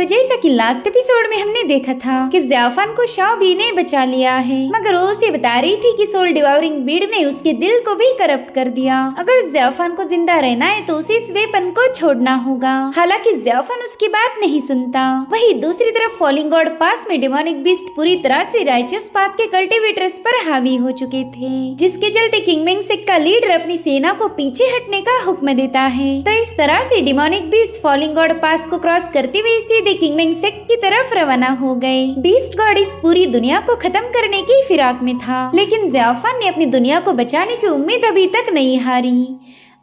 जैसा कि last episode में हमने देखा था कि ज़ियाफान को शाओबी ने बचा लिया है, मगर वो उसे बता रही थी कि सोल डिवाउरिंग बीड ने उसके दिल को भी करप्ट कर दिया। अगर ज़ियाफान को जिंदा रहना है तो उसे इस वेपन को छोड़ना होगा। हालांकि ज़ियाफान उसकी बात नहीं सुनता। वहीं दूसरी तरफ फॉलिंग गॉड पास में डेमोनिक बीस्ट पूरी तरह से राइचस पाथ के कल्टिवेटर्स पर हावी हो चुके थे, जिसके चलते किंगमेंग सेक्ट का लीडर अपनी सेना को पीछे हटने का हुक्म देता है। तो इस तरह से डेमोनिक बीस्ट फॉलिंग गॉड पास को क्रॉस करते हुए सीधे किंगमेंग सेक्ट की तरफ रवाना हो गए। बीस्ट गॉड इस पूरी दुनिया को खत्म करने की फिराक में था, लेकिन ज़ियाफान ने अपनी दुनिया को बचाने की उम्मीद अभी तक नहीं हारी।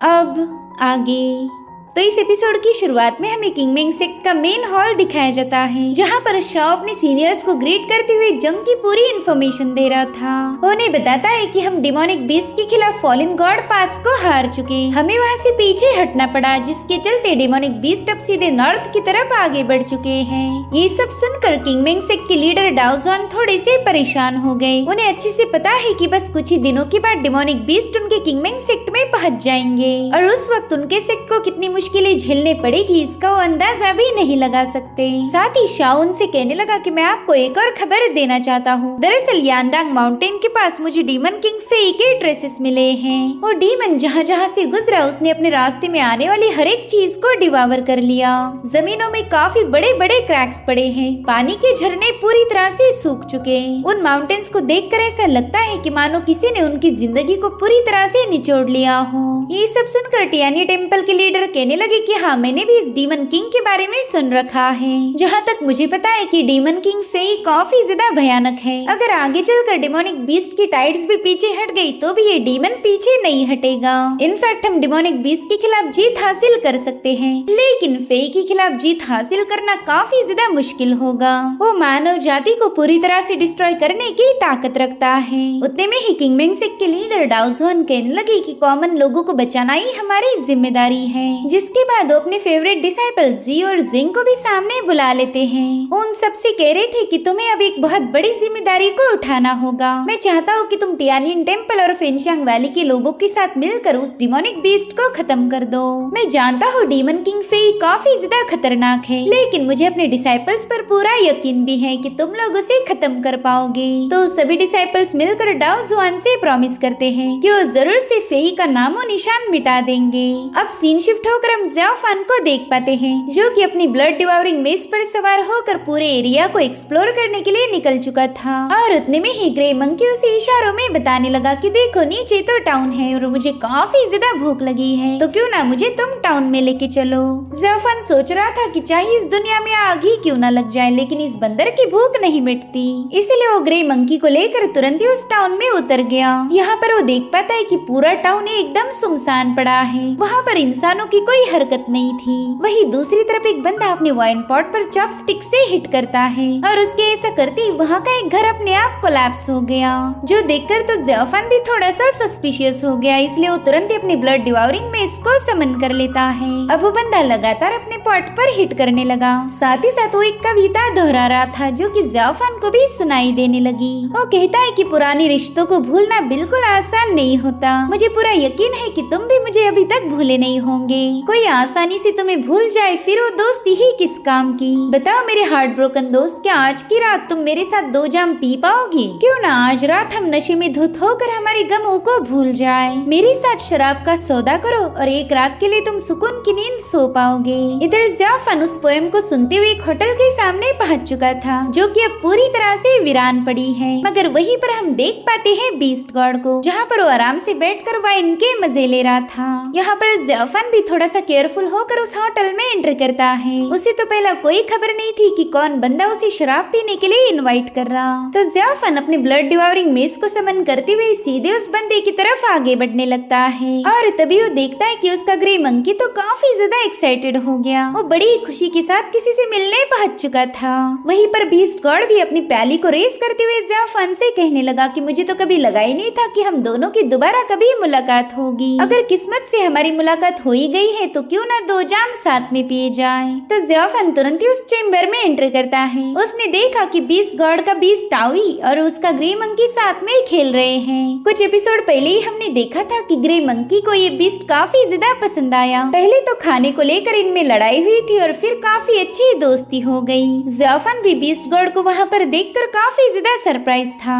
अब आगे तो इस एपिसोड की शुरुआत में हमें किंगमेंग सेक्ट का मेन हॉल दिखाया जाता है, जहां पर शाओ अपने सीनियर्स को ग्रीट करते हुए जंग की पूरी इन्फॉर्मेशन दे रहा था। उन्हें बताता है कि हम डेमोनिक बीस्ट के खिलाफ फॉलिन गॉड पास को हार चुके, हमें वहां से पीछे हटना पड़ा, जिसके चलते डेमोनिक बीस्ट अब सीधे नॉर्थ की तरफ आगे बढ़ चुके हैं। ये सब सुनकर किंगमेंग सेक्ट के लीडर डाओ जुआन थोड़े से परेशान हो गए। उन्हें अच्छे से पता है कि बस कुछ ही दिनों के बाद डेमोनिक बीस्ट उनके किंगमेंग सेक्ट में पहुंच जाएंगे और उस वक्त उनके सेक्ट को कितनी मुश्किलें झेलने पड़ेगी इसका वो अंदाजा भी नहीं लगा सकते। साथ ही शाओ उनसे कहने लगा कि मैं आपको एक और खबर देना चाहता हूँ। दरअसल यांडांग माउंटेन के पास मुझे डीमन किंग फेई के ट्रेसेस मिले हैं। वो डीमन जहाँ जहाँ से गुजरा उसने अपने रास्ते में आने वाली हर एक चीज को डिवावर कर लिया। जमीनों में काफी बड़े बड़े क्रैक्स पड़े हैं, पानी के झरने पूरी तरह से सूख चुके। उन माउंटेन्स को देखकर ऐसा लगता है कि मानो किसी ने उनकी जिंदगी को पूरी तरह से निचोड़ लिया हो। ये सब सुनकर टियानी टेम्पल के लीडर कहने लगे कि हाँ, मैंने भी इस डीमन किंग के बारे में सुन रखा है। जहाँ तक मुझे पता है कि डीमन किंग फेई काफी ज्यादा भयानक है। अगर आगे चलकर डेमोनिक बीस्ट की टाइड्स भी पीछे हट गई तो भी ये डीमन पीछे नहीं हटेगा। इनफैक्ट हम डेमोनिक बीस्ट के खिलाफ जीत हासिल कर सकते हैं, लेकिन फेई के खिलाफ जीत हासिल करना काफी ज्यादा मुश्किल होगा। वो मानव जाति को पूरी तरह से डिस्ट्रॉय करने की ताकत रखता है। उतने में ही किंगमेंग सेक्ट के लीडर डाओ जुआन कहने लगे कि कॉमन लोगों को बचाना ही हमारी जिम्मेदारी है। जिसके बाद वो अपने फेवरेट डिसाइपल जी और जिंग को भी सामने बुला लेते हैं। उन सबसे कह रहे थे कि तुम्हें अब एक बहुत बड़ी जिम्मेदारी को उठाना होगा। मैं चाहता हूँ कि तुम टियानियन टेम्पल और फेनशांग वैली के लोगों के साथ मिलकर उस डिमोनिक बीस्ट को खत्म कर दो। मैं जानता हूँ डीमन किंग फेई काफी ज्यादा खतरनाक है, लेकिन मुझे अपने डिसाइपल्स पर पूरा यकीन भी है कि तुम लोग उसे खत्म कर पाओगे। तो सभी डिसाइपल्स मिलकर डाओ जुआन से प्रॉमिस करते हैं कि वो जरूर से फेई का नामो निशान मिटा देंगे। अब सीन शिफ्ट होकर हम ज़ियाफान को देख पाते हैं, जो कि अपनी ब्लड डिवावरिंग मेस पर सवार होकर पूरे एरिया को एक्सप्लोर करने के लिए निकल चुका था। और उतने में ही ग्रे मंकी उसे इशारों में बताने लगा कि देखो नीचे तो टाउन है और मुझे काफी ज्यादा भूख लगी है, तो क्यों ना मुझे तुम टाउन में लेके चलो। ज़ियाफान सोच रहा था कि चाहे इस दुनिया में आग ही क्यों ना लग जाए, लेकिन इस बंदर की भूख नहीं मिटती। इसलिए वो ग्रे मंकी को लेकर तुरंत ही उस टाउन में उतर गया। यहाँ पर वो देख पाता है कि पूरा टाउन एकदम सुनसान पड़ा है, वहाँ पर इंसानों की कोई हरकत नहीं थी। वहीं दूसरी तरफ एक बंदा अपने वाइन पॉट पर चॉपस्टिक से हिट करता है और उसके ऐसा करते ही वहाँ का एक घर अपने आप कोलैप्स हो गया, जो देखकर तो ज़ियाफान भी थोड़ा सा सस्पिशियस हो गया। इसलिए वो तुरंत ही अपनी ब्लड डिवावरिंग में इसको समन कर लेता है। अब वो बंदा लगातार अपने पॉट पर हिट करने लगा, साथ ही साथ वो एक कविता दोहरा रहा था जो कि ज़ियाफान को भी सुनाई देने लगी। वो कहता है कि पुराने रिश्तों को भूलना बिल्कुल आसान नहीं होता, मुझे पूरा यकीन है कि तुम भी मुझे अभी तक भूले नहीं होंगे। कोई आसानी से तुम्हें भूल जाए फिर वो दोस्ती ही किस काम की। बताओ मेरे हार्ट ब्रोकन दोस्त, क्या आज की रात तुम मेरे साथ 2 जाम पी पाओगे? क्यों ना आज रात हम नशे में धुत होकर हमारे गमों को भूल जाए। मेरे साथ शराब का सौदा करो और एक रात के लिए तुम सुकून की नींद सो पाओगे। इधर ज़ियाफान उस पोएम को सुनते हुए एक होटल के सामने पहुंच चुका था, जो कि अब पूरी तरह से वीरान पड़ी है। मगर वहीं पर हम देख पाते हैं बीस्ट गॉड को, जहाँ पर वो आराम से बैठकर वाइन के मजे ले रहा था। यहाँ पर ज़ियाफान भी थोड़ा सा केयरफुल होकर उस होटल में एंटर करता है। उसे तो पहला कोई खबर नहीं थी कि कौन बंदा उसे शराब पीने के लिए इनवाइट कर रहा। तो ज़ियाफान अपने ब्लड डिवावरिंग मेस को समन करते हुए सीधे उस बंदे की तरफ आगे बढ़ने लगता है। और तभी वो देखता है कि उसका ग्रे मंकी तो काफी ज्यादा एक्साइटेड हो गया। वो बड़ी खुशी के साथ किसी से मिलने पहुंच चुका था। वहीं पर बीस्ट गॉड भी अपनी प्याली को रेस करते हुए ज़ियाफान से कहने लगा कि मुझे तो कभी लगा ही नहीं था कि हम दोनों की दोबारा कभी मुलाकात होगी। अगर किस्मत से हमारी मुलाकात हो ही गई है हैं तो क्यों ना 2 जाम साथ में पिए जाए। तो ज़ियाफान तुरंत ही उस चेम्बर में एंटर करता है। उसने देखा कि बीस्ट गॉड का बीस्ट टावी और उसका ग्रे मंकी साथ में खेल रहे हैं। कुछ एपिसोड पहले ही हमने देखा था कि ग्रे मंकी को ये बीस्ट काफी ज्यादा पसंद आया। पहले तो खाने को लेकर इनमें लड़ाई हुई थी और फिर काफी अच्छी दोस्ती हो गई। ज़ियाफान भी बीस्ट गॉड को वहाँ पर देखकर काफी ज्यादा सरप्राइज था।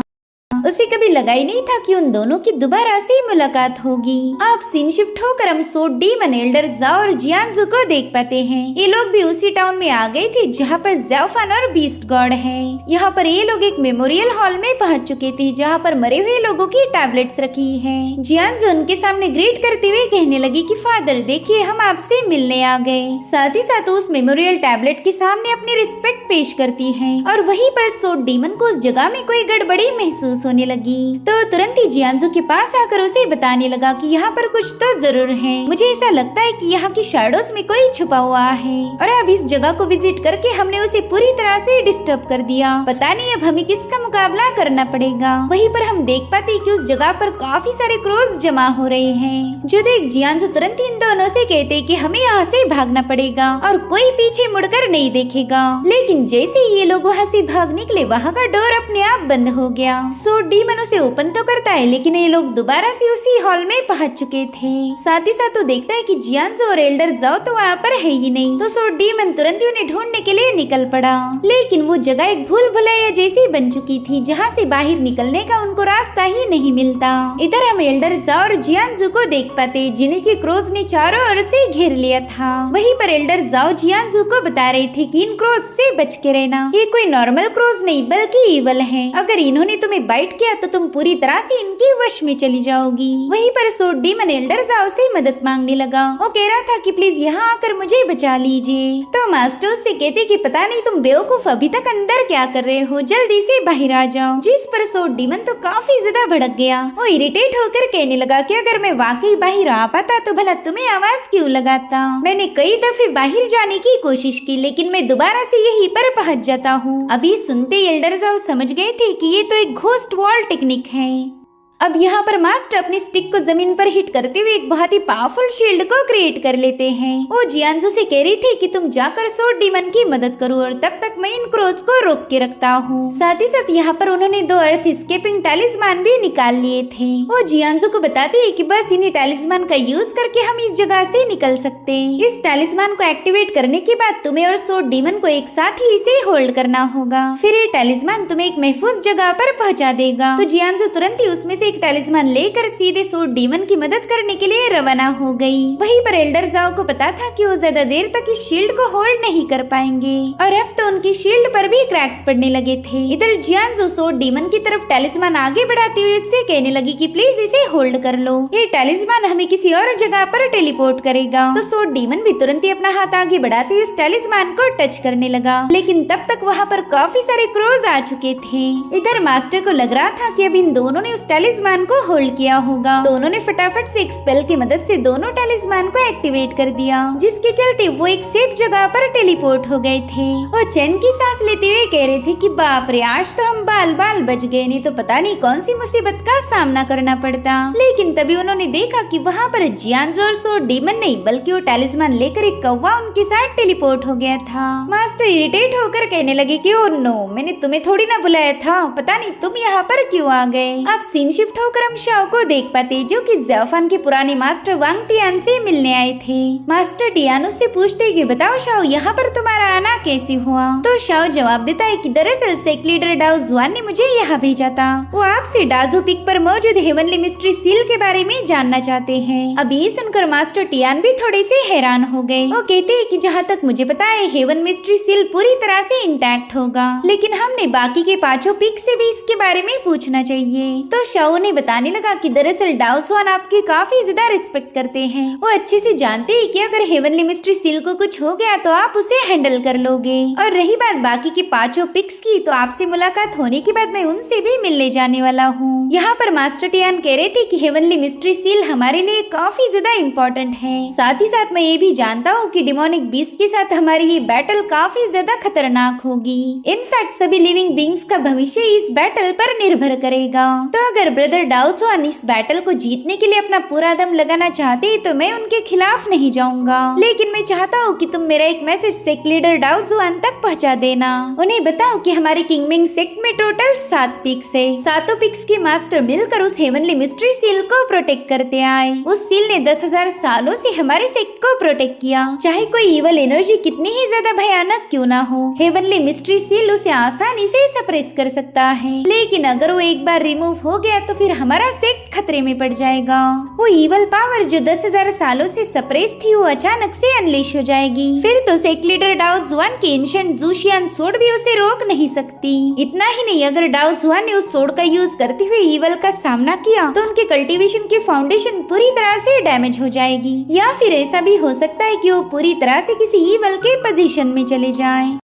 उसे कभी लगा ही नहीं था कि उन दोनों की दोबारा से मुलाकात होगी। अब सीन शिफ्ट होकर हम सोड डीमन, एल्डर जाओ और जियांजू को देख पाते हैं। ये लोग भी उसी टाउन में आ गए थे जहाँ पर ज़ियाफान और बीस्ट गॉड है। यहाँ पर ये लोग एक मेमोरियल हॉल में पहुँच चुके थे जहाँ पर मरे हुए लोगों की टैबलेट्स रखी है। जियांजू उनके सामने ग्रीट करते हुए कहने लगी कि फादर देखिए हम आपसे मिलने आ गए। साथ ही साथ उस मेमोरियल टैबलेट के सामने अपनी रिस्पेक्ट पेश करती है और वहीं पर सोड डीमन को उस जगह में कोई गड़बड़ी महसूस होने लगी। तो तुरंत ही जियांजू के पास आकर उसे बताने लगा कि यहाँ पर कुछ तो जरूर है। मुझे ऐसा लगता है कि यहाँ की शैडोज में कोई छुपा हुआ है और अब इस जगह को विजिट करके हमने उसे पूरी तरह से डिस्टर्ब कर दिया। पता नहीं अब हमें किसका मुकाबला करना पड़ेगा। वहीं पर हम देख पाते कि उस जगह पर काफी सारे क्रोज जमा हो रहे हैं। जो देख जियांजू तुरंत इन दोनों से कहते कि हमें यहाँ से भागना पड़ेगा और कोई पीछे मुड़कर नहीं देखेगा। लेकिन जैसे ये लोग वहाँ से भाग निकले वहाँ का डोर अपने आप बंद हो गया। सोड डीमन उसे ओपन तो करता है लेकिन ये लोग दोबारा से उसी हॉल में पहुंच चुके थे। साथ ही साथ वो देखता है कि जियांजू और एल्डर जाओ तो वहाँ पर है ही नहीं। तो सोड डीमन तुरंत ही उन्हें ढूंढने के लिए निकल पड़ा। लेकिन वो जगह एक भूल भुलैया जैसी बन चुकी थी जहाँ से बाहर निकलने का उनको रास्ता ही नहीं मिलता। इधर हम एल्डर जाओ और जियांजू को देख पाते जिन्हें की क्रोज ने चारों ओर से घेर लिया था। वहीं पर एल्डर जाओ जियांजू को बता रहे थे कि इन क्रोज से बच के रहना। ये कोई नॉर्मल क्रोज नहीं बल्कि ईवल है। अगर इन्होंने तुम्हें बाइट किया तो तुम पूरी तरह से इनके वश में चली जाओगी। वहीं पर सोड डीमन एल्डर जाओ से मदद मांगने लगा। वो कह रहा था कि प्लीज यहाँ आकर मुझे बचा लीजिए। तो मास्टर से कहते कि पता नहीं तुम बेवकूफ अभी तक अंदर क्या कर रहे हो, जल्दी से बाहर आ जाओ। जिस पर सोड डीमन तो काफी ज्यादा भड़क गया। वो इरिटेट होकर कहने लगा कि अगर मैं वाकई बाहर आ पाता तो भला तुम्हें आवाज क्यों लगाता। मैंने कई दफे बाहर जाने की कोशिश की लेकिन मैं दोबारा से यहीं पर पहुंच जाता हूँ। अभी सुनते एल्डर जाओ समझ गए थे कि ये तो एक घोस्ट वॉल टेक्निक है। अब यहाँ पर मास्टर अपनी स्टिक को जमीन पर हिट करते हुए एक बहुत ही पावरफुल शील्ड को क्रिएट कर लेते हैं। वो जियांजू से कह रही थी कि तुम जाकर सोड डीमन की मदद करो और तब तक मैं इन क्रोज को रोक के रखता हूँ। साथ ही साथ यहाँ पर उन्होंने 2 अर्थ स्केपिंग टैलिस्मान भी निकाल लिए थे। वो जियांजू को बताती है कि बस इन्हीं टैलिस्मान का यूज करके हम इस जगह से निकल सकते हैं। इस टैलिस्मान को एक्टिवेट करने के बाद तुम्हें और सोड डीमन को एक साथ ही इसे होल्ड करना होगा। फिर ये टैलिस्मान तुम्हें एक महफूज जगह पर पहुँचा देगा। तो जियांजू तुरंत ही उसमें से एक टैलिस्मान लेकर सीधे सोड डीमन की मदद करने के लिए रवाना हो गई। वहीं पर एल्डर जाओ को पता था कि वो ज्यादा देर तक इस शील्ड को होल्ड नहीं कर पाएंगे और अब तो उनकी शील्ड पर भी क्रैक्स पड़ने लगे थे। इधर जियांजू सोड डीमन की तरफ टैलिस्मान आगे बढ़ाते हुए उससे कहने लगी कि प्लीज इसे होल्ड कर लो, ये टैलिस्मान हमें किसी और जगह पर टेलीपोर्ट करेगा। तो सोड डीमन भी तुरंत ही अपना हाथ आगे बढ़ाते हुए इस टैलिस्मान को टच करने लगा। लेकिन तब तक वहाँ पर काफी सारे क्रोज आ चुके थे। इधर मास्टर को लग रहा था कि अब इन दोनों ने उस टैलिस्मान को होल्ड किया होगा। तो उन्होंने फटाफट से एक स्पेल की मदद से दोनों टैलिस्मान को एक्टिवेट कर दिया, जिसके चलते वो एक सेफ जगह पर टेलीपोर्ट हो गए थे। और चैन की सांस लेते हुए कह रहे थे कि बाप रे आज तो हम बाल बाल बच गए, नहीं तो पता नहीं कौन सी मुसीबत का सामना करना पड़ता। लेकिन तभी उन्होंने देखा कि वहाँ पर जियांजू और सोड डीमन नहीं बल्कि वो टैलिस्मान लेकर एक कौवा उनके साथ टेलीपोर्ट हो गया था। मास्टर इरिटेट होकर कहने लगे कि ओ नो, मैंने तुम्हें थोड़ी ना बुलाया था, पता नहीं तुम यहाँ पर क्यों आ गए। अब सीन शिफ्ट होकर हम शाओ को देख पाते जो कि ज़ियाफान के पुराने मास्टर वांग टियान से मिलने आए थे। मास्टर टियान उससे पूछते कि बताओ शाओ यहाँ पर तुम्हारा आना कैसे हुआ। तो शाओ जवाब देता है कि दरअसल सेक्ट लीडर डाओ जुआन ने मुझे यहाँ भेजा था। वो आपसे डाजो पिक पर मौजूद हेवनली मिस्ट्री सील के बारे में जानना चाहते हैं। अब ये सुनकर मास्टर टियान भी थोड़े से हैरान हो गए। वो कहते हैं कि जहाँ तक मुझे पता है हेवन मिस्ट्री सील पूरी तरह से इंटैक्ट होगा, लेकिन हमने बाकी के 5 पिक से भी इसके बारे में पूछना चाहिए। तो शाओ ने बताने लगा कि दरअसल डाओ जुआन आपकी काफी ज्यादा रिस्पेक्ट करते हैं। वो अच्छे से जानते हैं कि अगर हेवनली मिस्ट्री सील को कुछ हो गया तो आप उसे हैंडल कर लोगे। और रही बात बाकी के 5 पिक्स की, तो आपसे मुलाकात होने के बाद मैं उनसे भी मिलने जाने वाला हूँ। यहाँ पर मास्टर टियान कह रहे थे कि हेवनली मिस्ट्री सील हमारे लिए काफी ज्यादा इम्पोर्टेंट है। साथ ही साथ मैं ये भी जानता हूँ कि डिमोनिक बीस्ट के साथ हमारी ये बैटल काफी ज्यादा खतरनाक होगी। इनफैक्ट सभी लिविंग बींग्स का भविष्य इस बैटल पर निर्भर करेगा। तो अगर ब्रदर डाओ जुआन इस बैटल को जीतने के लिए अपना पूरा दम लगाना चाहते हैं तो मैं उनके खिलाफ नहीं जाऊंगा, लेकिन मैं चाहता हूँ कि तुम मेरा एक मैसेज सेक्ट लीडर डाओ जुआन तक पहुँचा देना। उन्हें बताओ कि हमारे किंगमिंग सेक्ट में टोटल 7 पिक्स है। 7 पिक्स के मास्टर मिलकर उस हेवनली मिस्ट्री सील को प्रोटेक्ट करते आए। उस सील ने 10,000 सालों से हमारे सेक्ट को प्रोटेक्ट किया। चाहे कोई इवल एनर्जी कितनी ही ज्यादा भयानक क्यों ना हो, हेवनली मिस्ट्री सील उसे आसानी से सप्रेस कर सकता है। लेकिन अगर वो एक बार रिमूव हो गया तो फिर हमारा सेक्ट खतरे में पड़ जाएगा। वो इवल पावर जो 10,000 सालों से सप्रेस थी वो अचानक से अनलीश हो जाएगी। फिर तो सेक्ट लीडर डाओ जुआन की एंशिएंट ज़ुशियान सोर्ड भी उसे रोक नहीं सकती। इतना ही नहीं, अगर डाओ जुआन ने उस सोर्ड का यूज करते हुए इवल का सामना किया तो उनके कल्टीवेशन की फाउंडेशन पूरी तरह से डैमेज हो जाएगी, या फिर ऐसा भी हो सकता है कि वो पूरी तरह से किसी इवल के पोजीशन में चले जाएं।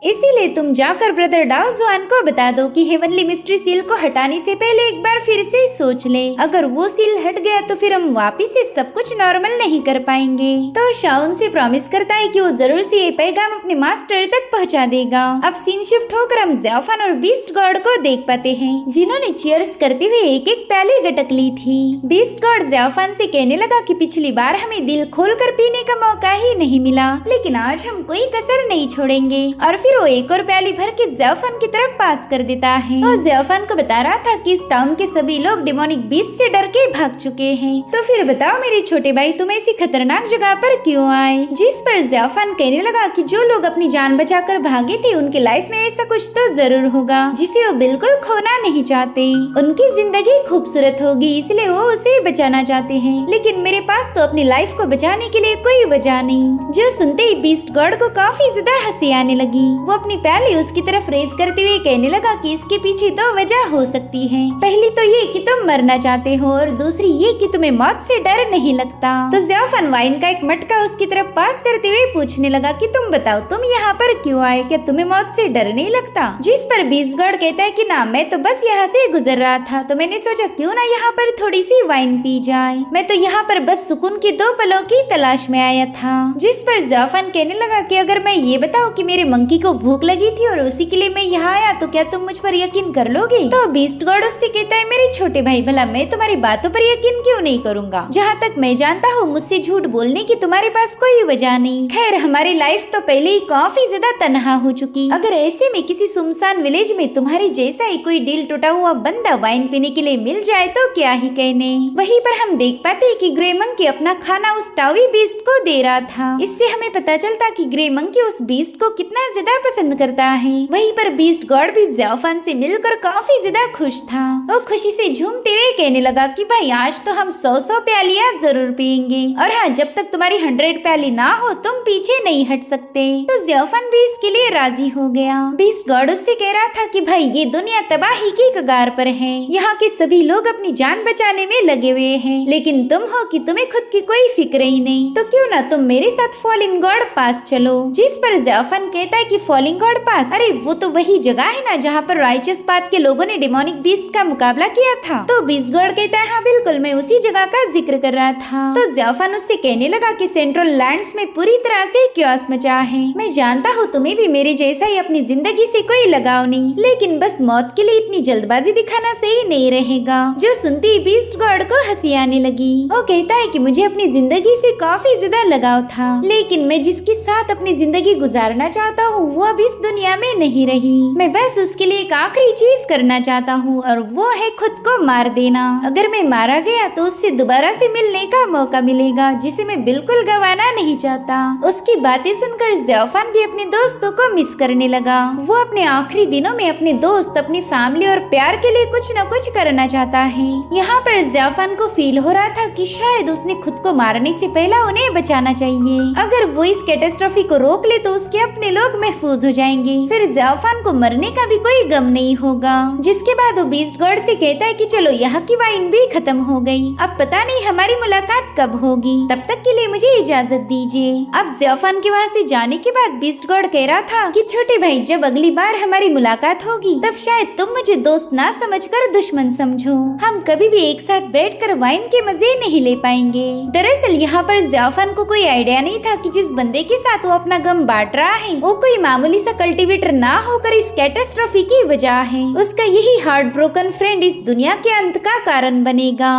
इसीलिए तुम जाकर ब्रदर डाओ जुआन को बता दो कि हेवनली मिस्ट्री सील को हटाने से पहले एक बार फिर से सोच ले। अगर वो सील हट गया तो फिर हम वापिस से सब कुछ नॉर्मल नहीं कर पाएंगे। तो शाओन से प्रॉमिस करता है कि वो जरूर से ये पैगाम अपने मास्टर तक पहुंचा देगा। अब सीन शिफ्ट होकर हम ज़ेफान और बीस्ट गॉड को देख पाते हैं, जिन्होंने चीयर्स करते हुए एक एक प्याली गटक ली थी। बीस्ट गॉड ज़ेफान से कहने लगा कि पिछली बार हमें दिल खोलकर पीने का मौका ही नहीं मिला, लेकिन आज हम कोई कसर नहीं छोड़ेंगे। और फिर वो एक और प्याली भर के ज़ेफान की तरफ पास कर देता है और ज़ेफान को बता रहा था कि इस टाउन के सभी लोग डिमोनिक बीस्ट से डर के भाग चुके हैं। तो फिर बताओ मेरे छोटे भाई, तुम ऐसी खतरनाक जगह पर क्यों आए? जिस पर ज़ेफान कहने लगा कि जो लोग अपनी जान बचाकर भागे थे उनके लाइफ में ऐसा कुछ तो जरूर होगा जिसे वो बिल्कुल खोना नहीं चाहते। उनकी जिंदगी खूबसूरत होगी इसलिए वो उसे बचाना चाहते हैं, लेकिन मेरे पास तो अपनी लाइफ को बचाने के लिए कोई वजह नहीं। जो सुनते ही बीस्ट गॉड को काफी ज्यादा हंसी आने लगी। वो अपनी प्याली उसकी तरफ रेज करते हुए कहने लगा कि इसके पीछे 2 वजह हो सकती है। पहली तो ये कि तुम मरना चाहते हो और दूसरी ये कि तुम्हें मौत से डर नहीं लगता। तो ज़ेफान वाइन का एक मटका उसकी तरफ पास करते हुए पूछने लगा कि तुम बताओ तुम यहाँ पर क्यों आए, क्या तुम्हें मौत से डर नहीं लगता? जिस पर बीस्ट गॉड कहता है कि ना, मैं तो बस यहाँ से गुजर रहा था तो मैंने सोचा क्यों ना यहाँ पर थोड़ी सी वाइन पी जाए। मैं तो यहाँ पर बस सुकून की 2 पलों की तलाश में आया था। जिस पर ज़ेफान कहने लगा कि अगर मैं ये बताऊँ कि मेरे मंकी को भूख लगी थी और उसी के लिए मैं यहाँ आया तो क्या तुम मुझ पर यकीन कर लोगे? तो बीस्ट गॉड उससे कहता है मेरे छोटे भाई, भला मैं तुम्हारी बातों पर यकीन क्यों नहीं करूँगा? जहाँ तक मैं जानता हूँ मुझसे झूठ बोलने की तुम्हारे पास कोई वजह नहीं। खैर हमारी लाइफ तो पहले ही काफी ज्यादा तनहा हो चुकी। अगर ऐसे में किसी सुनसान विलेज में तुम्हारे जैसा ही कोई दिल टूटा हुआ बंदा वाइन पीने के लिए मिल जाए तो क्या ही कहने। वहीं पर हम देख पाते हैं कि ग्रे मंकी अपना खाना उस टावी बीस्ट को दे रहा था। इससे हमें पता चलता कि ग्रे मंकी उस बीस्ट को कितना ज्यादा पसंद करता है। वहीं पर बीस्ट गॉड भी ज़ेफान से मिलकर काफी ज्यादा खुश था। वो खुशी से झूमते हुए कहने लगा कि भाई आज तो हम 100 प्यालियां जरूर पियेंगे, और हाँ जब तक तुम्हारी 100 प्याली ना हो तुम पीछे नहीं हट सकते। तो ज़ेफान भी इसके लिए राजी हो गया। बीस्ट गॉड उससे कह रहा था कि भाई ये दुनिया तबाही की कगार पर है, यहाँ के सभी लोग अपनी जान बचाने में लगे हुए हैं, लेकिन तुम हो कि तुम्हें खुद की कोई फिक्र ही नहीं। तो क्यों ना तुम मेरे साथ फॉलिंग गॉड पास चलो। जिस पर ज़ेफान कहता है कि फॉलिंग गॉड पास, अरे वो तो वही जगह है ना जहाँ पर राइचस पाथ के लोगों ने डिमोनिक बीस्ट का मुकाबला किया था। तो बीस्ट गॉड कहता है हाँ बिल्कुल, मैं उसी जगह का जिक्र कर रहा था। तो ज़ेफान उससे कहने लगा कि सेंट्रल लैंड्स में पूरी तरह से क्योस मचा है। मैं जानता हूँ तुम्हें भी मेरे जैसा ही अपनी जिंदगी से कोई लगाव नहीं, लेकिन बस मौत के लिए इतनी जल्दबाजी दिखाना सही नहीं रहेगा। जो सुनते ही बीस्ट गॉड को हंसी आने लगी। वो कहता है कि मुझे अपनी जिंदगी से काफी ज्यादा लगाव था, लेकिन मैं जिसके साथ अपनी जिंदगी गुजारना चाहता हूँ वो अब इस दुनिया में नहीं रही। मैं बस उसके लिए एक आखिरी चीज करना चाहता हूँ और वो है खुद को मार देना। अगर मैं मारा गया तो उससे दोबारा से मिलने का मौका मिलेगा जिसे मैं बिल्कुल गंवाना नहीं चाहता। उसकी बातें सुनकर ज़ेफान भी अपने दोस्तों को मिस करने लगा। वो अपने आखिरी दिनों में अपने दोस्त, अपनी फैमिली और प्यार के लिए कुछ न कुछ करना चाहता है। यहाँ पर ज़ेफान को फील हो रहा था कि शायद उसने खुद को मारने से पहले उन्हें बचाना चाहिए। अगर वो इस कैटास्ट्रॉफी को रोक ले तो उसके अपने लोग महफूज हो जाएंगे, फिर ज़ेफान को मरने का भी कोई गम नहीं होगा। जिसके बाद वो बीस्ट गॉड से कहता है कि चलो यहाँ की वाइन भी खत्म हो गई, अब पता नहीं हमारी मुलाकात कब होगी, तब तक के लिए मुझे इजाजत दीजिए। अब ज़ेफान के वहाँ से जाने के बाद बीस्ट गॉड कह रहा था कि छोटे भाई जब अगली बार हमारी मुलाकात होगी तब शायद तुम मुझे दोस्त ना समझकर दुश्मन समझो। हम कभी भी एक साथ बैठकर वाइन के मजे नहीं ले पाएंगे। दरअसल यहाँ पर ज़ेफान को कोई आइडिया नहीं था कि जिस बंदे के साथ वो अपना गम बांट रहा है वो कोई मामूली सा कल्टीवेटर ना होकर इस कैटास्ट्रॉफी की वजह है। उसका यही हार्ट ब्रोकन फ्रेंड इस दुनिया के अंत का कारण बनेगा।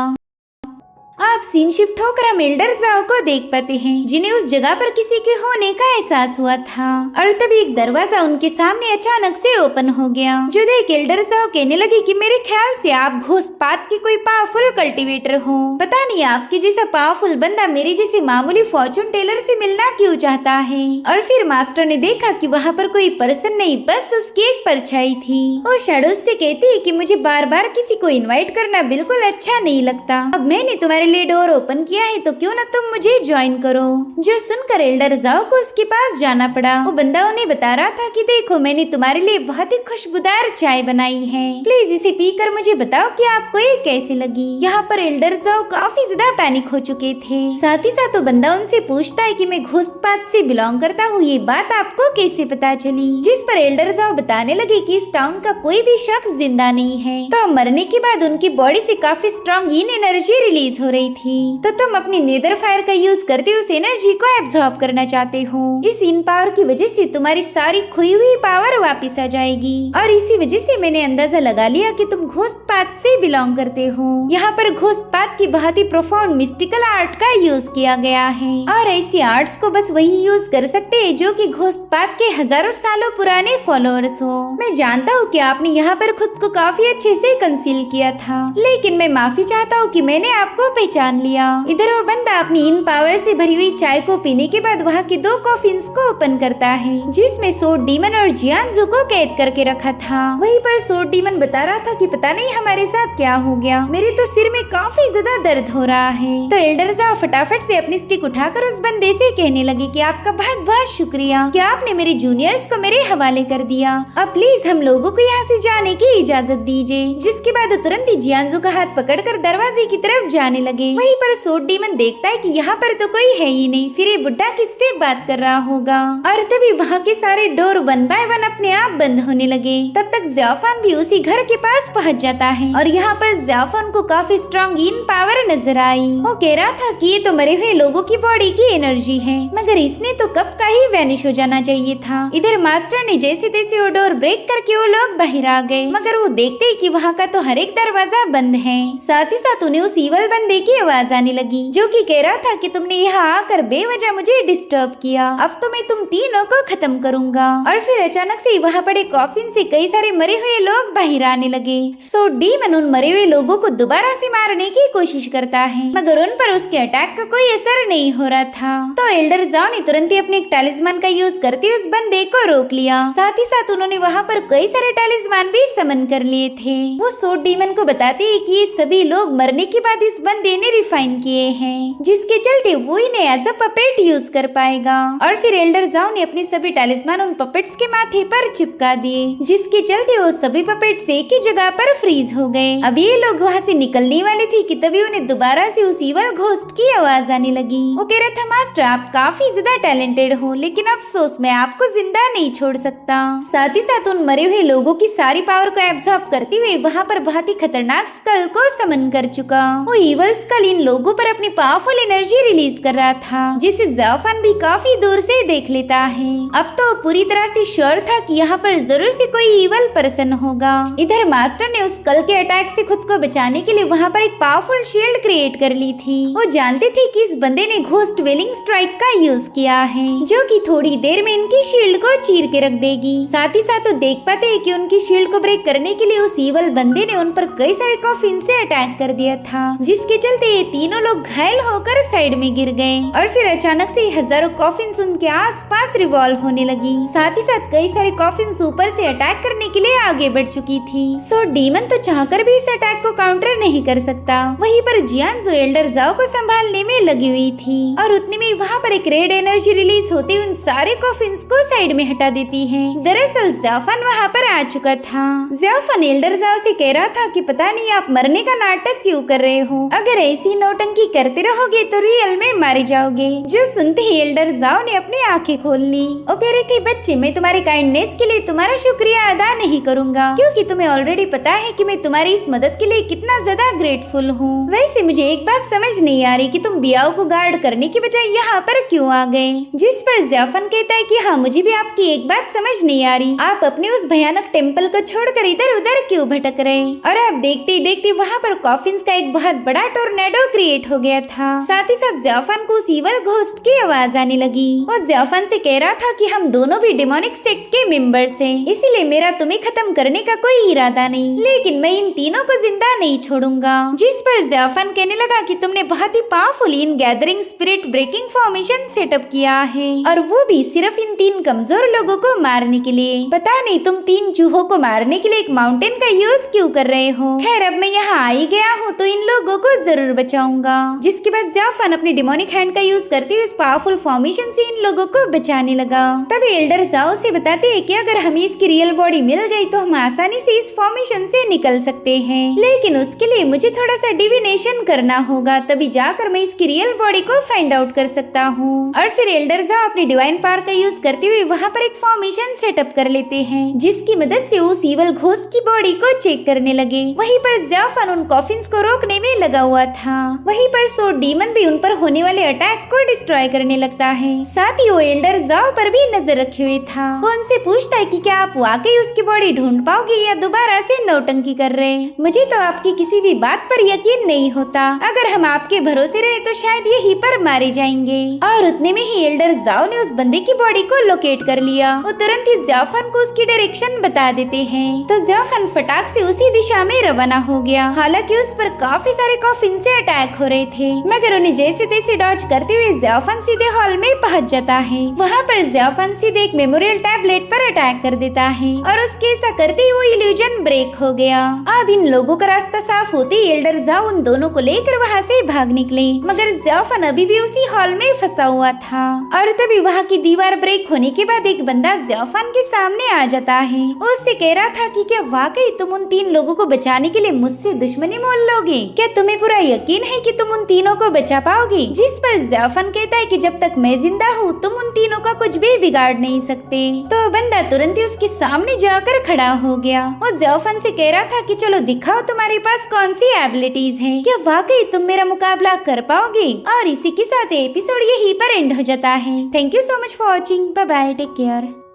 आप सीन शिफ्ट होकर हम एल्डर जाओ को देख पाते हैं, जिन्हें उस जगह पर किसी के होने का एहसास हुआ था। और तभी एक दरवाजा उनके सामने अचानक से ओपन हो गया, जो देख एल्डर जाओ कहने लगे कि मेरे ख्याल से आप घोस्ट पाथ के कोई पावरफुल कल्टीवेटर हो। पता नहीं आपके जैसा पावरफुल बंदा मेरे जैसे मामूली फॉर्चून टेलर से मिलना क्यों चाहता है। और फिर मास्टर ने देखा कि वहाँ पर कोई पर्सन नहीं, बस उसकी एक परछाई थी। वो शैडोज से कहती है कि मुझे बार बार किसी को इन्वाइट करना बिल्कुल अच्छा नहीं लगता। अब मैंने तुम्हारे लिए डोर ओपन किया है तो क्यों ना तुम मुझे ज्वाइन करो। जो सुनकर एल्डर जाओ को उसके पास जाना पड़ा। वो बंदा उन्हें बता रहा था कि देखो मैंने तुम्हारे लिए बहुत ही खुशबूदार चाय बनाई है, प्लीज इसे पीकर मुझे बताओ कि आपको ये कैसे लगी। यहाँ पर एल्डर जाओ काफी ज्यादा पैनिक हो चुके थे। साथ ही साथ वो बंदा उनसे पूछता है कि मैं घोस्ट पाथ से बिलोंग करता हूँ, ये बात आपको कैसे पता चली। जिस पर एल्डर जाओ बताने लगे कि इस टाउन का कोई भी शख्स जिंदा नहीं है, तो मरने के बाद उनकी बॉडी से काफी स्ट्रॉन्ग इन एनर्जी रिलीज हो रही थी। तो तुम अपनी नेदर फायर का यूज करते उस एनर्जी को एब्जॉर्ब करना चाहते हो। इस इन पावर की वजह से तुम्हारी सारी खोई हुई पावर वापस आ जाएगी। और इसी वजह से मैंने अंदाजा लगा लिया कि तुम घोस्ट पाथ से बिलोंग करते हो। यहाँ पर घोस्ट पाथ की बहुत ही प्रोफाउंड मिस्टिकल आर्ट का यूज किया गया है, और ऐसी आर्ट्स को बस वही यूज कर सकते हैं जो कि घोस्ट पाथ के हजारों सालों पुराने फॉलोअर्स हो। मैं जानता हूँ कि आपने यहाँ पर खुद को काफी अच्छे से कंसील किया था, लेकिन मैं माफी चाहता हूँ कि मैंने आपको पहचान लिया। इधर वो बंदा अपनी इन पावर से भरी हुई चाय को पीने के बाद वहाँ के 2 कॉफिन्स को ओपन करता है, जिसमें सोड डीमन और जियांजू को कैद करके रखा था। वहीं पर सोड डीमन बता रहा था कि पता नहीं हमारे साथ क्या हो गया, मेरे तो सिर में काफी ज्यादा दर्द हो रहा है। तो एल्डर जाओ फटाफट से अपनी स्टिक उठाकर उस बंदे से कहने लगे कि आपका बहुत बहुत शुक्रिया कि आपने मेरे जूनियर्स को मेरे हवाले कर दिया। अब प्लीज हम लोगों को यहाँ से जाने की इजाजत दीजिए। जिसके बाद तुरंत ही जियांजू का हाथ पकड़कर दरवाजे की तरफ जाने लगे। वहीं पर सोड डीमन देखता है कि यहाँ पर तो कोई है ही नहीं, फिर ये बुड्ढा किससे बात कर रहा होगा। और तभी वहाँ के सारे डोर 1 बाय 1 अपने आप बंद होने लगे। तब तक ज़ियाफान भी उसी घर के पास पहुँच जाता है, और यहाँ पर ज़ियाफान को काफी स्ट्रॉन्ग इन पावर नजर आई। वो कह रहा था कि ये तो मरे हुए लोगों की बॉडी की एनर्जी है, मगर इसने तो कब का ही वैनिश हो जाना चाहिए था। इधर मास्टर ने जैसे तैसे वो डोर ब्रेक करके वो लोग बाहर आ गए, मगर वो देखते ही कि वहाँ का तो हर एक दरवाजा बंद है। साथ ही साथ उन्हें उस ईवल बंदे की आवाज आने लगी, जो कि कह रहा था कि तुमने यहाँ आकर बेवजह मुझे डिस्टर्ब किया, अब तो मैं तुम तीनों को खत्म करूंगा। और फिर अचानक से वहाँ पड़े कॉफिन से कई सारे मरे हुए लोग बाहर आने लगे। सो डीमन उन मरे हुए लोगों को दोबारा से मारने की कोशिश करता है, मगर उन पर उसके अटैक का कोई असर नहीं हो रहा था। तो एल्डर जाओ ने तुरंत ही अपने एक टैलिस्मान का यूज करते उस बंदे को रोक लिया। साथ ही साथ उन्होंने वहाँ पर कई सारे टैलिस्मान भी समन कर लिए थे। वो सोड डीमन को बताते हैं कि ये सभी लोग मरने के बाद इस बंदे ने रिफाइन किए हैं, जिसके चलते वो इन्हें एज अ पपेट यूज कर पाएगा। और फिर एल्डर जाओ ने अपने सभी टैलिस्मान उन पपेट्स के माथे पर चिपका दिए, जिसके चलते वो सभी पपेट्स एक ही जगह पर फ्रीज हो गए। अब ये लोग वहाँ से निकलने वाले थे कि तभी उन्हें दोबारा से उस ईवल घोस्ट की आवाज आने लगी। वो कह रहा था मास्टर आप काफी ज्यादा टैलेंटेड हो, लेकिन अफसोस मैं आपको जिंदा नहीं छोड़ सकता। साथ ही साथ उन मरे हुए लोगों की सारी पावर को एब्जॉर्ब करते हुए वहाँ पर बहुत ही खतरनाक स्कल को समन कर चुका। वो ईवल स्कल इन लोगों पर अपनी पावरफुल एनर्जी रिलीज कर रहा था, जिसे ज़ियाफान भी काफी दूर से देख लेता है। अब तो पूरी तरह से श्योर था कि यहाँ पर जरूर से कोई ईवल पर्सन होगा। इधर मास्टर ने उस स्कल के अटैक से खुद को बचाने के लिए वहाँ पर एक पावरफुल शील्ड क्रिएट कर ली थी। वो जानते थे कि इस बंदे ने घोस्ट वेलिंग स्ट्राइक का यूज किया है, जो कि थोड़ी देर में इनकी शील्ड को चीर के रख देगी। साथ ही साथ वो देख पाते हैं कि उनकी शील्ड को ब्रेक करने के लिए उस ईवल बंदे ने उन पर कई सारे कॉफिन से अटैक कर दिया था, जिसके चलते ये तीनों लोग घायल होकर साइड में गिर गए। और फिर अचानक से हजारों कॉफिन्स उनके आसपास रिवॉल्व होने लगी। साथ ही साथ कई सारे कॉफिन्स ऊपर से अटैक करने के लिए आगे बढ़ चुकी थी। सो डीमन तो चाहकर भी इस अटैक को काउंटर नहीं कर सकता। वहीं पर जियांजू एल्डर जाओ को संभालने में लगी हुई थी, और उतने में वहाँ पर एक रेड एनर्जी रिलीज होते हुए उन सारे कॉफिन्स को साइड में हटा देती है। दरअसल ज़ियाफान वहाँ पर आ चुका था। ज़ियाफान एल्डर जाओ से कह रहा था कि पता नहीं आप मरने का नाटक क्यों कर रहे हो, अगर अगर ऐसी नौटंकी करते रहोगे तो रियल में मारे जाओगे। जो सुनते ही एल्डर जाओ ने अपनी आंखें खोल ली। वो कह रही थी, बच्चे मैं तुम्हारे काइंडनेस के लिए तुम्हारा शुक्रिया अदा नहीं करूँगा, क्योंकि तुम्हें ऑलरेडी पता है कि मैं तुम्हारी इस मदद के लिए कितना ज्यादा ग्रेटफुल हूँ। वैसे मुझे एक बात समझ नहीं आ रही कि तुम बियाओ को गार्ड करने की बजाय यहाँ पर क्यों आ गए। जिस पर ज़ाफन कहता है कि हाँ मुझे भी आपकी एक बात समझ नहीं आ रही, आप अपने उस भयानक टेम्पल को छोड़कर इधर उधर क्यों भटक रहे। और अब देखते ही देखते वहाँ पर कॉफिन्स का एक बहुत बड़ा टोर्नेडो क्रिएट हो गया था। साथ ही साथ ज़ाफन को उस ईवल घोस्ट की आवाज आने लगी। वो ज़ाफन से कह रहा था कि हम दोनों भी डेमोनिक सेक्ट के मेंबर्स हैं, इसीलिए मेरा तुम्हें खत्म करने का कोई इरादा नहीं, लेकिन मैं इन तीनों को जिंदा नहीं छोड़ूंगा। जिस पर ज़ाफन कहने लगा कि तुमने बहुत ही powerful in gathering spirit breaking formation setup किया है, और वो भी सिर्फ इन 3 कमजोर लोगों को मारने के लिए। पता नहीं तुम 3 चूहों को मारने के लिए एक माउंटेन का यूज क्यों कर रहे हो। खैर अब मैं यहाँ आ ही गया हूँ तो इन लोगों को जरूर बचाऊंगा। जिसके बाद ज़ाफन अपने डिमोनिक हैंड का यूज करते हुए इस पावरफुल फॉर्मेशन से इन लोगों को बचाने लगा। तभी एल्डर जाओ से बताते हैं कि अगर हमें इसकी रियल बॉडी मिल गई तो हम आसानी से इस फॉर्मेशन से निकल सकते हैं, लेकिन उसके लिए मुझे थोड़ा सा डिविनेशन करना होगा, तभी जाकर मैं इसकी रियल बॉडी को फाइंड आउट कर सकता हूँ। और फिर एल्डर जाओ अपनी डिवाइन पावर का यूज करते हुए वहाँ पर एक फॉर्मेशन सेटअप कर लेते हैं, जिसकी मदद से उस ईवल घोस्ट की बॉडी को चेक करने लगे। वहीं पर ज़ाफन उन कॉफिन्स को रोकने में लगा हुआ था। वहीं पर सो डीमन भी उन पर होने वाले अटैक को डिस्ट्रॉय करने लगता है। साथ ही वो एल्डर जाओ पर भी नजर रखे हुए था। वो उनसे पूछता है कि क्या आप वाकई उसकी बॉडी ढूंढ पाओगे या दोबारा से नौटंकी कर रहे हैं। मुझे तो आपकी किसी भी बात पर यकीन नहीं होता, अगर हम आपके भरोसे रहे तो शायद यहीं पर मारे जाएंगे। और उतने में ही एल्डर जाओ ने उस बंदे की बॉडी को लोकेट कर लिया। वो तुरंत ही ज़ाफन को उसकी डायरेक्शन बता देते हैं, तो ज़ाफन फटाक से उसी दिशा में रवाना हो गया। हालांकि उस पर काफी सारे कॉफिन से अटैक हो रहे थे, मगर उन्हें जैसे तैसे डॉज करते हुए ज़ाफन सीधे हॉल में पहुंच जाता है। वहाँ पर ज़ाफन सीधे एक मेमोरियल टैबलेट पर अटैक कर देता है, और उसके ऐसा करते ही वो इल्यूजन ब्रेक हो गया। अब इन लोगों का रास्ता साफ होते ही एल्डर जाओ उन दोनों को लेकर वहाँ से भाग निकले, मगर ज़ाफन अभी भी उसी हॉल में फंसा हुआ था। और तभी वहाँ की दीवार ब्रेक होने के बाद एक बंदा ज़ाफन के सामने आ जाता है। वो उससे कह रहा था कि क्या वाकई तुम उन 3 लोगों को बचाने के लिए मुझसे दुश्मनी मोल लोगे? क्या तुम्हें पूरा यकीन है कि तुम उन तीनों को बचा पाओगे? जिस पर ज़ाफन कहता है कि जब तक मैं जिंदा हूँ तुम उन तीनों का कुछ भी बिगाड़ नहीं सकते। तो बंदा तुरंत ही उसके सामने जाकर खड़ा हो गया। वो ज़ाफन से कह रहा था कि चलो दिखाओ तुम्हारे पास कौन सी एबिलिटीज है, क्या वाकई तुम मेरा मुकाबला कर पाओगे? और इसी के साथ एपिसोड यहीं पर एंड हो जाता है। Thank you so much for watching. Bye bye, take care.